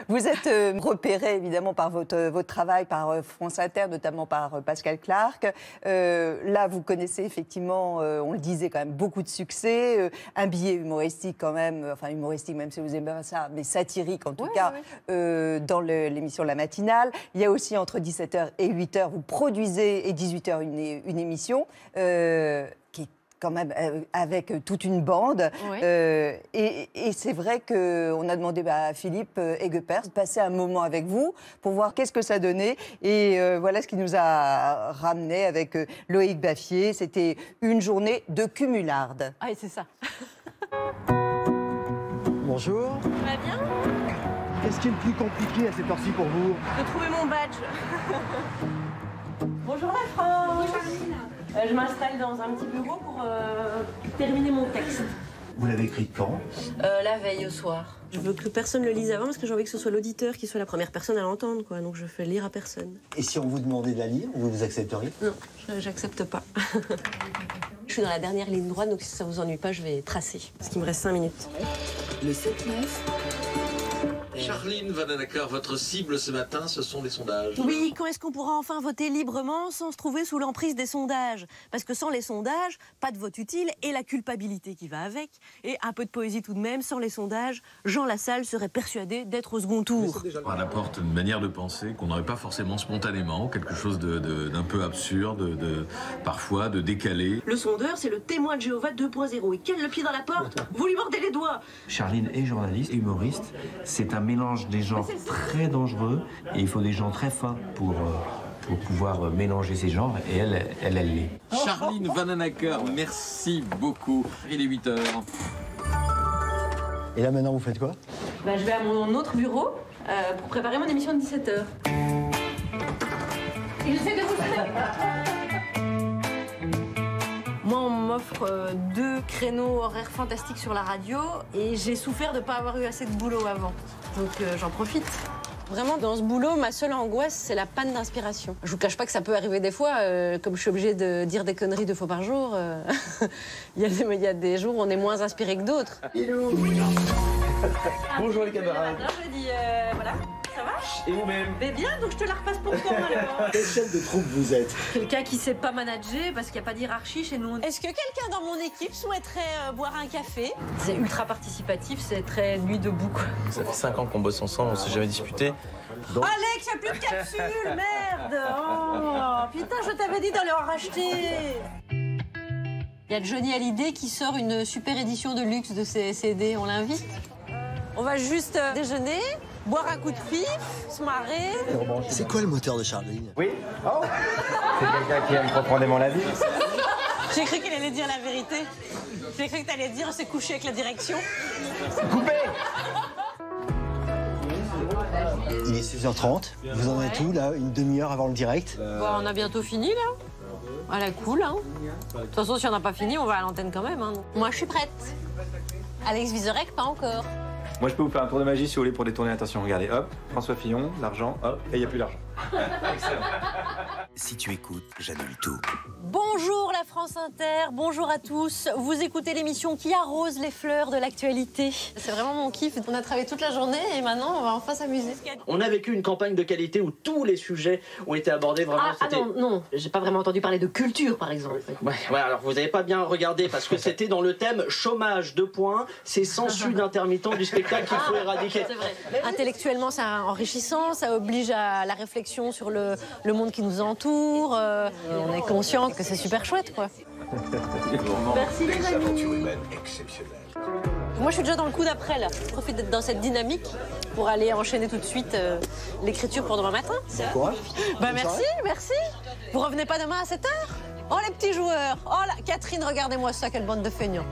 Vous êtes repéré évidemment par votre travail, par France Inter, notamment par Pascal Clark. Là, vous connaissez effectivement, on le disait quand même, beaucoup de succès. Un billet humoristique quand même, enfin humoristique même si vous aimez pas ça, mais satirique en tout cas, dans l'émission La Matinale. Il y a aussi entre 17h et 8h, vous produisez, et 18h une émission qui est quand même avec toute une bande. Oui. Et c'est vrai qu'on a demandé à Philippe Aiguepers de passer un moment avec vous pour voir qu'est-ce que ça donnait. Et voilà ce qui nous a ramené avec Loïc Baffier. C'était une journée de cumularde. Ah, et c'est ça. Bonjour. Ça va bien? Qu'est-ce qui est le plus compliqué à cette heure-ci pour vous? De trouver mon badge. Bonjour la France. Bonjour Charline. Je m'installe dans un petit bureau pour terminer mon texte. Vous l'avez écrit quand? La veille au soir. Je veux que personne le lise avant parce que j'ai envie que ce soit l'auditeur qui soit la première personne à l'entendre, quoi. Donc je fais lire à personne. Et si on vous demandait de la lire, vous accepteriez? Non, j'accepte pas. Je suis dans la dernière ligne droite, donc si ça vous ennuie pas, je vais tracer. Parce qu'il me reste 5 minutes. Le 7-9. Charline Vanhoenacker, votre cible ce matin, ce sont les sondages. Oui, quand est-ce qu'on pourra enfin voter librement sans se trouver sous l'emprise des sondages? Parce que sans les sondages, pas de vote utile et la culpabilité qui va avec. Et un peu de poésie tout de même, sans les sondages, Jean Lassalle serait persuadé d'être au second tour. On apporte une manière de penser qu'on n'aurait pas forcément spontanément, quelque chose d'un peu absurde, parfois de décalé. Le sondeur, c'est le témoin de Jéhovah 2.0. Il cale le pied dans la porte, vous lui mordez les doigts. Charline est journaliste et humoriste. C'est un mélange des genres très dangereux et il faut des gens très fins pour pouvoir mélanger ces genres et elle l'est. Charline Vanhoenacker, merci beaucoup. Il est 8h. Et là maintenant vous faites quoi? Je vais à mon autre bureau pour préparer mon émission de 17h. Et j'essaie de vous Moi, on m'offre 2 créneaux horaires fantastiques sur la radio et j'ai souffert de ne pas avoir eu assez de boulot avant. Donc j'en profite. Vraiment, dans ce boulot, ma seule angoisse, c'est la panne d'inspiration. Je vous cache pas que ça peut arriver des fois, comme je suis obligée de dire des conneries 2 fois par jour. Il y a des jours où on est moins inspiré que d'autres. Bonjour les camarades. Bien, je dis, voilà, ça va? Et vous-même? Mais bien, donc je te la repasse pour toi alors. Quel chef de troupe vous êtes? Quelqu'un qui sait pas manager parce qu'il n'y a pas de hiérarchie chez nous. Est-ce que quelqu'un dans mon équipe souhaiterait boire un café? C'est ultra participatif, c'est très nuit debout, quoi. Ça fait 5 ans qu'on bosse ensemble, on s'est jamais disputé. Donc... Alex, y'a plus de capsules, merde! Oh, putain, je t'avais dit d'aller en racheter! Il y a Johnny Hallyday qui sort une super édition de luxe de ses CD, on l'invite? On va juste déjeuner, boire un coup de pif, se marrer. C'est quoi le moteur de Charline? Oui. Oh. C'est quelqu'un qui aime profondément la vie. J'ai cru qu'elle allait dire la vérité. J'ai cru que t'allais dire on s'est couché avec la direction. Coupé. Il est 16h30, vous en êtes où là, une demi-heure avant le direct? On a bientôt fini là. À la cool, hein. De toute façon, si on n'a pas fini, on va à l'antenne quand même. Hein. Moi, je suis prête. Alex Vizorek, pas encore. Moi, je peux vous faire un tour de magie si vous voulez pour détourner l'attention. Regardez, hop, François Fillon, l'argent, hop, et il n'y a plus l'argent. Excellent. Si tu écoutes, j'annule tout. Bonjour la France Inter, bonjour à tous. Vous écoutez l'émission qui arrose les fleurs de l'actualité. C'est vraiment mon kiff. On a travaillé toute la journée et maintenant, on va enfin s'amuser. On a vécu une campagne de qualité où tous les sujets ont été abordés vraiment. Non, j'ai pas vraiment entendu parler de culture, par exemple. Ouais, alors vous n'avez pas bien regardé parce que c'était dans le thème chômage 2 points, c'est census d'intermittents du spectacle qu'il faut éradiquer. C'est vrai. Intellectuellement, c'est enrichissant, ça oblige à la réflexion sur le monde qui nous entoure. On est conscient que c'est super chouette, quoi. Merci les amis. Moi, je suis déjà dans le coup d'après, là. Je profite d'être dans cette dynamique pour aller enchaîner tout de suite l'écriture pour demain matin. Merci. Vous revenez pas demain à 7h? Oh, les petits joueurs. Oh, là, Catherine, regardez-moi ça, quelle bande de feignants.